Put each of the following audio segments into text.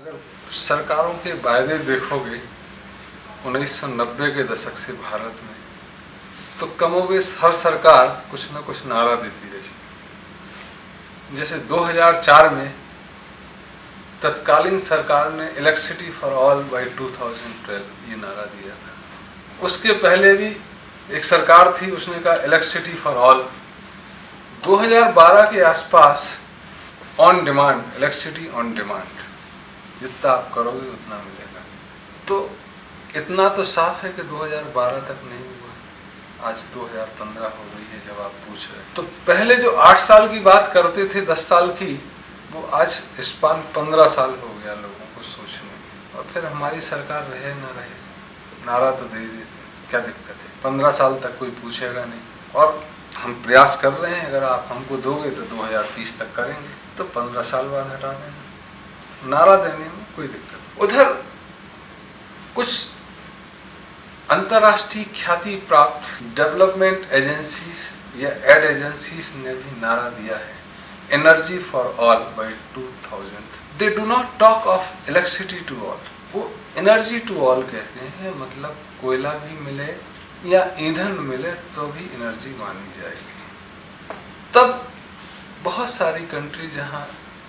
अगर सरकारों के वायदे देखोगे 1990 के दशक से भारत में, तो कमोबेश हर सरकार कुछ न कुछ नारा देती रही। जैसे 2004 में तत्कालीन सरकार ने इलेक्ट्रिसिटी फॉर ऑल बाय 2012 ये नारा दिया था। उसके पहले भी एक सरकार थी, उसने कहा इलेक्ट्रिसिटी फॉर ऑल। 2012 के आसपास on demand, electricity on demand, जितना आप करोगे उतना मिलेगा। तो इतना तो साफ है कि 2012 तक नहीं हुआ, आज 2015 हो गई है जब आप पूछ रहे हैं। तो पहले जो 8 साल की बात करते थे, 10 साल की, वो आज स्पान 15 साल हो गया लोगों को सोचने। और फिर हमारी सरकार रहे ना रहे, नारा तो दे देते, क्या दिक्कत है? 15 साल तक कोई पूछेगा नहीं। और हम प्रयास कर रहे हैं, अगर आप हमको दोगे तो 2030 तक करेंगे, तो 15 साल बाद हटा देना। नारा देने में कोई दिक्कत। उधर कुछ अंतर्राष्ट्रीय ख्याति प्राप्त डेवलपमेंट एजेंसीज या एड एजेंसीज ने भी नारा दिया है, energy for all by 2000। They do not talk of electricity to all. वो एनर्जी टू ऑल कहते हैं, मतलब कोयला भी मिले या ईंधन मिले तो भी एनर्जी मानी जाएगी। तब बहुत सारी कंट्री जहाँ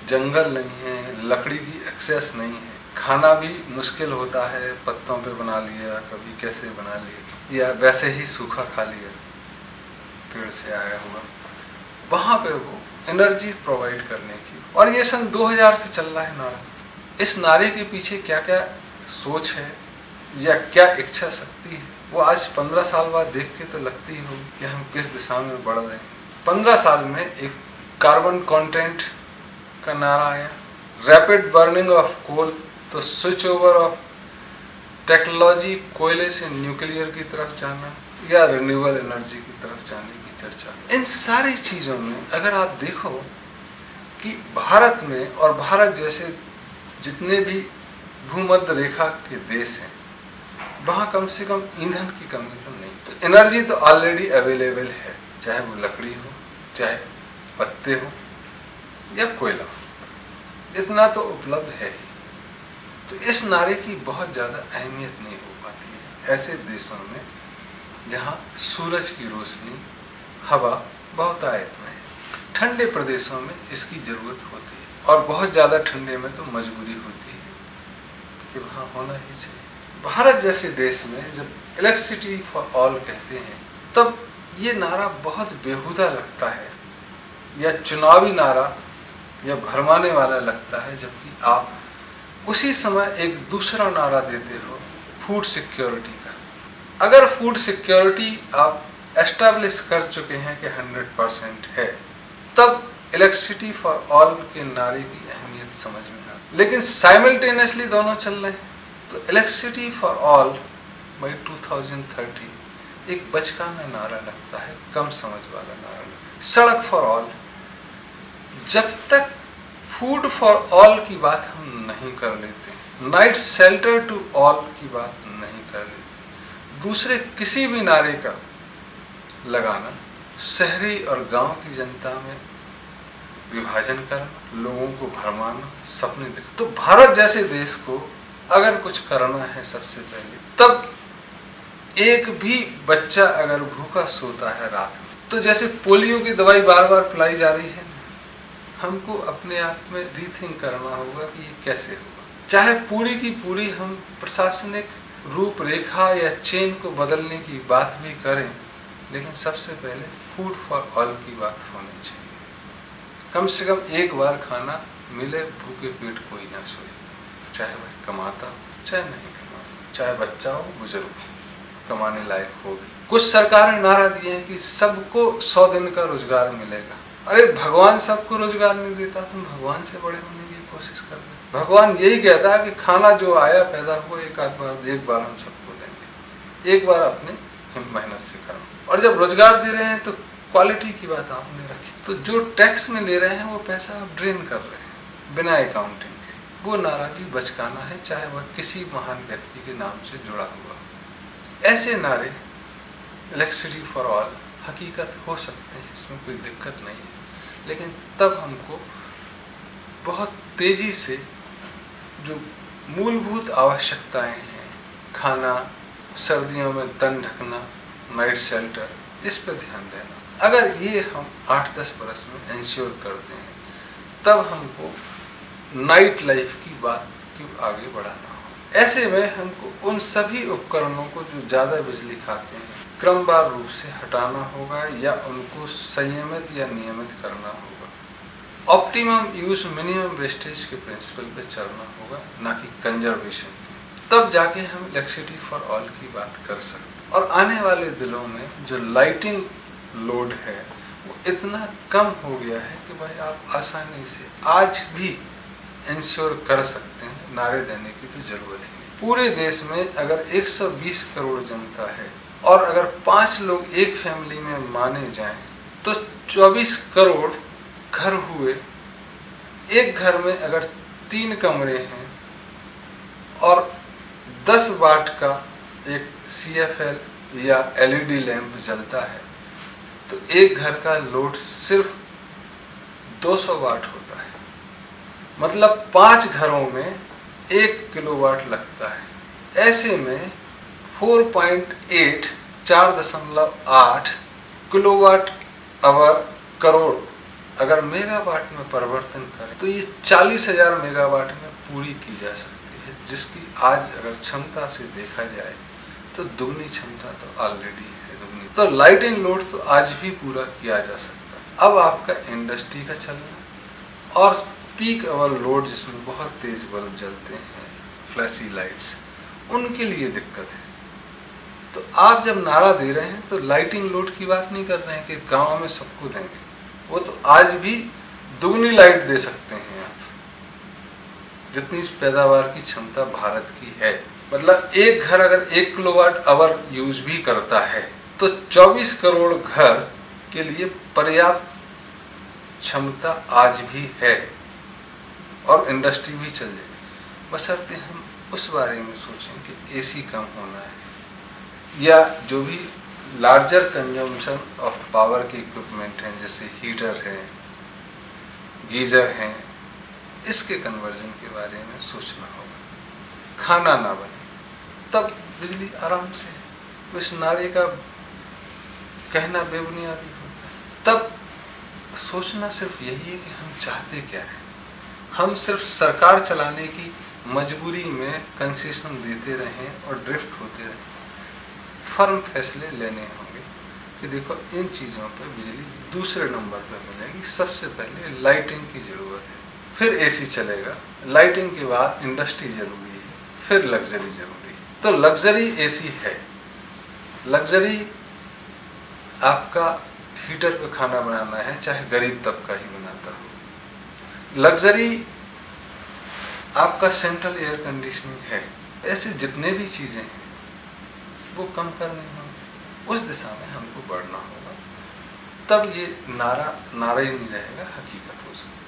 जंगल नहीं है, लकड़ी की एक्सेस नहीं है, खाना भी मुश्किल होता है, पत्तों पे बना लिया, कभी कैसे बना लिया, या वैसे ही सूखा खा लिया पेड़ से आया हुआ, वहाँ पे वो एनर्जी प्रोवाइड करने की। और ये सन 2000 से चल रहा है नारा। इस नारे के पीछे क्या क्या सोच है या क्या इच्छा शक्ति है, वो आज 15 साल बाद देख के तो लगती ही होगी कि हम किस दिशा में बढ़ रहे हैं। 15 साल में एक कार्बन कंटेंट का नारा आया, रैपिड बर्निंग ऑफ कोल, तो स्विच ओवर ऑफ टेक्नोलॉजी, कोयले से न्यूक्लियर की तरफ जाना या रिन्यूएबल एनर्जी की तरफ जाने की चर्चा। इन सारी चीज़ों में अगर आप देखो कि भारत में और भारत जैसे जितने भी भूमध्य रेखा के देश हैं, वहाँ कम से कम ईंधन की कमी तो नहीं। तो एनर्जी तो ऑलरेडी अवेलेबल है, चाहे वो लकड़ी हो, चाहे पत्ते हो या कोयला, इतना तो उपलब्ध है ही। तो इस नारे की बहुत ज़्यादा अहमियत नहीं हो पाती है ऐसे देशों में जहाँ सूरज की रोशनी, हवा बहुत आयत में है। ठंडे प्रदेशों में इसकी ज़रूरत होती है, और बहुत ज़्यादा ठंडे में तो मजबूरी होती है कि वहाँ होना ही चाहिए। भारत जैसे देश में जब इलेक्ट्रिसिटी फॉर ऑल कहते हैं, तब ये नारा बहुत बेहुदा लगता है या चुनावी नारा या भरमाने वाला लगता है, जबकि आप उसी समय एक दूसरा नारा देते हो फूड सिक्योरिटी का। अगर फूड सिक्योरिटी आप एस्टैब्लिश कर चुके हैं कि 100% है, तब इलेक्ट्रिसिटी फॉर ऑल के नारे की अहमियत समझ में आती। लेकिन साइमल्टेनियसली दोनों चल रहे हैं। तो इलेक्ट्रिसिटी फॉर ऑल बाय 2030 एक बचकाना नारा लगता है, कम समझ वाला नारा लगता है। सड़क फॉर ऑल, जब तक फूड फॉर ऑल की बात हम नहीं कर लेते, नाइट शेल्टर टू ऑल की बात नहीं कर लेते, दूसरे किसी भी नारे का लगाना शहरी और गांव की जनता में विभाजन करना, लोगों को भरमाना, सपने दिखाना। तो भारत जैसे देश को अगर कुछ करना है सबसे पहले, तब एक भी बच्चा अगर भूखा सोता है रात में, तो जैसे पोलियो की दवाई बार बार पिलाई जा रही है, हमको अपने आप में रीथिंक करना होगा कि ये कैसे होगा। चाहे पूरी की पूरी हम प्रशासनिक रूपरेखा या चेन को बदलने की बात भी करें, लेकिन सबसे पहले फूड फॉर ऑल की बात होनी चाहिए। कम से कम एक बार खाना मिले, भूखे पेट कोई ना सोए, चाहे वह कमाता हो चाहे नहीं कमाता, चाहे बच्चा हो बुजुर्ग हो, कमाने लायक हो भी। कुछ सरकारें नारा दिए हैं कि सबको 100 दिन का रोजगार मिलेगा। अरे भगवान सबको रोजगार नहीं देता, तुम भगवान से बड़े होने की कोशिश कर रहे। भगवान यही कहता है कि खाना जो आया पैदा हुआ एक बार हम सबको देंगे, एक बार अपने मेहनत से करना। और जब रोजगार दे रहे हैं तो क्वालिटी की बात आपने रखी। तो जो टैक्स में ले रहे हैं वो पैसा आप ड्रेन कर रहे हैं बिना अकाउंटिंग के। वो नारा भी बचकाना है, चाहे वह किसी महान व्यक्ति के नाम से जुड़ा हुआ हो। ऐसे नारे इलेक्ट्रिसिटी फॉर ऑल हकीकत हो सकते हैं, इसमें कोई दिक्कत नहीं है, लेकिन तब हमको बहुत तेजी से जो मूलभूत आवश्यकताएं हैं, खाना, सर्दियों में तन ढकना, नाइट शेल्टर, इस पर ध्यान देना। अगर ये हम 8-10 बरस में इंश्योर करते हैं, तब हमको नाइट लाइफ की बात क्यों आगे बढ़ाना हो। ऐसे में हमको उन सभी उपकरणों को जो ज़्यादा बिजली खाते हैं क्रमवार रूप से हटाना होगा या उनको संयमित या नियमित करना होगा। ऑप्टिमम यूज मिनिमम वेस्टेज के प्रिंसिपल पे चलना होगा, ना कि कंजर्वेशन के। तब जाके हम इलेक्ट्रिसिटी फॉर ऑल की बात कर सकते। और आने वाले दिनों में जो लाइटिंग लोड है वो इतना कम हो गया है कि भाई आप आसानी से आज भी इंश्योर कर सकते हैं, नारे देने की तो जरूरत ही नहीं। पूरे देश में अगर 120 करोड़ जनता है और अगर 5 लोग एक फैमिली में माने जाएं तो 24 करोड़ घर हुए। एक घर में अगर 3 कमरे हैं और 10 वाट का एक CFL या LED लैंप जलता है तो एक घर का लोड सिर्फ 200 वाट होता है। मतलब 5 घरों में 1 किलोवाट लगता है। ऐसे में 4.8 किलोवाट आवर करोड़ अगर मेगावाट में परिवर्तन करें तो ये 40,000 मेगावाट में पूरी की जा सकती है, जिसकी आज अगर क्षमता से देखा जाए तो दुगनी क्षमता तो ऑलरेडी है, दुगनी। तो लाइटिंग लोड तो आज भी पूरा किया जा सकता है। अब आपका इंडस्ट्री का चलना और पीक आवर लोड जिसमें बहुत तेज बल्ब जलते हैं, फ्लैशी लाइट्स, उनके लिए दिक्कत है। तो आप जब नारा दे रहे हैं तो लाइटिंग लोड की बात नहीं कर रहे हैं कि गांव में सबको देंगे। वो तो आज भी दुगनी लाइट दे सकते हैं आप, जितनी पैदावार की क्षमता भारत की है। मतलब एक घर अगर 1 किलोवाट आवर यूज भी करता है तो 24 करोड़ घर के लिए पर्याप्त क्षमता आज भी है और इंडस्ट्री भी चल जाएगी। बशर्ते हम उस बारे में सोचें कि AC कम होना है या जो भी लार्जर कंजम्पशन ऑफ पावर के इक्विपमेंट हैं, जैसे हीटर है, गीजर हैं, इसके कन्वर्जन के बारे में सोचना होगा। खाना ना बने तब बिजली आराम से, तो इस नारे का कहना बेबुनियादी होता है। तब सोचना सिर्फ यही है कि हम चाहते क्या हैं। हम सिर्फ सरकार चलाने की मजबूरी में कंसेशन देते रहें और ड्रिफ्ट होते रहें। फर्म फैसले लेने होंगे कि देखो इन चीज़ों पर बिजली दूसरे नंबर पर मिलेगी। सबसे पहले लाइटिंग की ज़रूरत है, फिर AC चलेगा, लाइटिंग के बाद इंडस्ट्री ज़रूरी है, फिर लग्जरी ज़रूरी है। तो लग्जरी AC है। लग्जरी आपका हीटर पे खाना बनाना है, चाहे गरीब तबका ही बनाता हो। लग्जरी आपका सेंट्रल एयर कंडीशनिंग है। ऐसे जितने भी चीज़ें हैं वो कम करनी होंगी, उस दिशा में हमको बढ़ना होगा। तब ये नारा ही नहीं रहेगा, हकीकत हो सकती है।